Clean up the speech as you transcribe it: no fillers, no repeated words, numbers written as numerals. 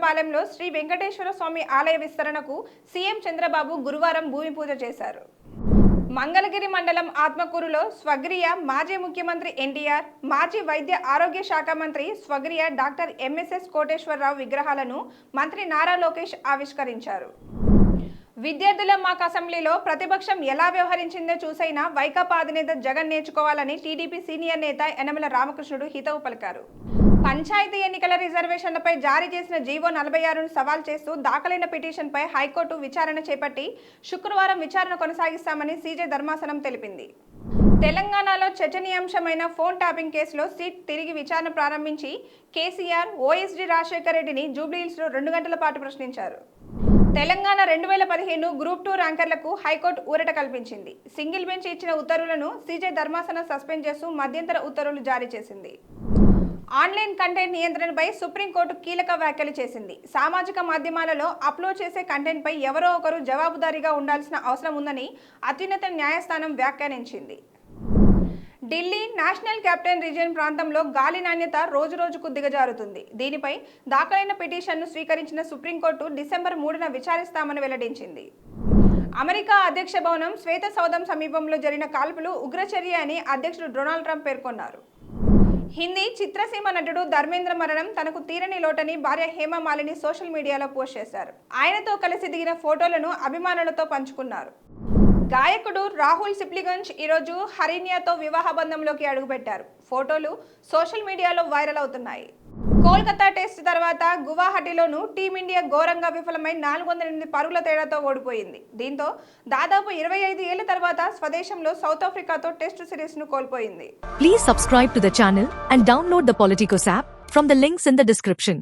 వేములపాలెంలో శ్రీ వెంకటేశ్వర స్వామి ఆలయ విస్తరణకు సీఎం చంద్రబాబు గురువారం భూమి పూజ చేశారు. మంగళగిరి మండలం ఆత్మకూరులో స్వర్గీయ మాజీ ముఖ్యమంత్రి ఎన్టీఆర్, మాజీ వైద్య ఆరోగ్య శాఖ మంత్రి స్వర్గీయ డాక్టర్ ఎంఎస్ఎస్ కోటేశ్వరరావు విగ్రహాలను మంత్రి నారా లోకేష్ ఆవిష్కరించారు. విద్యార్థుల మాక్ అసెంబ్లీలో ప్రతిపక్షం ఎలా వ్యవహరించిందో చూసైనా వైకాపా అధినేత జగన్ నేర్చుకోవాలని టీడీపీ సీనియర్ నేత యనమల రామకృష్ణుడు హితవు పలికారు. పంచాయతీ ఎన్నికల రిజర్వేషన్లపై జారీ చేసిన జీవో 46ను సవాల్ చేస్తూ దాఖలైన పిటిషన్పై హైకోర్టు విచారణ చేపట్టి శుక్రవారం విచారణ కొనసాగిస్తామని సీజే ధర్మాసనం తెలిపింది. తెలంగాణలో చర్చనీయాంశమైన ఫోన్ ట్యాపింగ్ కేసులో సిట్ తిరిగి విచారణ ప్రారంభించి కేసీఆర్, ఓఎస్డీ రాజశేఖర్ రెడ్డిని జూబ్లీహిల్స్లో 2 గంటల పాటు ప్రశ్నించారు. తెలంగాణ 2015 గ్రూప్ 2 ర్యాంకర్లకు హైకోర్టు ఊరట కల్పించింది. సింగిల్ బెంచ్ ఇచ్చిన ఉత్తర్వులను సీజే ధర్మాసనం సస్పెండ్ చేస్తూ మధ్యంతర ఉత్తర్వులు జారీ చేసింది. ఆన్లైన్ కంటెంట్ నియంత్రణపై సుప్రీంకోర్టు కీలక వ్యాఖ్యలు చేసింది. సామాజిక మాధ్యమాలలో అప్లోడ్ చేసే కంటెంట్పై ఎవరో ఒకరు జవాబుదారీగా ఉండాల్సిన అవసరం ఉందని అత్యున్నత న్యాయస్థానం వ్యాఖ్యానించింది. ఢిల్లీ నేషనల్ క్యాపిటల్ రీజియన్ ప్రాంతంలో గాలి నాణ్యత రోజురోజుకు దిగజారుతుంది. దీనిపై దాఖలైన పిటిషన్ను స్వీకరించిన సుప్రీంకోర్టు డిసెంబర్ 3న విచారిస్తామని వెల్లడించింది. అమెరికా అధ్యక్ష భవనం శ్వేత సౌధం సమీపంలో జరిగిన కాల్పులు ఉగ్రచర్య అని అధ్యక్షుడు డొనాల్డ్ ట్రంప్ పేర్కొన్నారు. హిందీ చిత్రసీమ నటుడు ధర్మేంద్ర మరణం తనకు తీరని లోటని భార్య హేమమాలిని సోషల్ మీడియాలో పోస్ట్ చేశారు. ఆయనతో కలిసి దిగిన ఫోటోలను అభిమానులతో పంచుకున్నారు. గాయకుడు రాహుల్ సిప్లిగంజ్ ఈరోజు హరిణ్యతో వివాహ బంధంలోకి అడుగుపెట్టారు. ఫోటోలు సోషల్ మీడియాలో వైరల్ అవుతున్నాయి. కోల్కతా టెస్ట్ తర్వాత గువాహటిలోనూ టీమిండియా ఘోరంగా విఫలమై 408 పరుగుల తేడాతో ఓడిపోయింది. దీంతో దాదాపు 25 ఏళ్ల తర్వాత స్వదేశంలో సౌత్ ఆఫ్రికాతో టెస్ట్ సిరీస్ ను కోల్పోయింది. Please subscribe to the channel and download the Politicos app from the links in the description.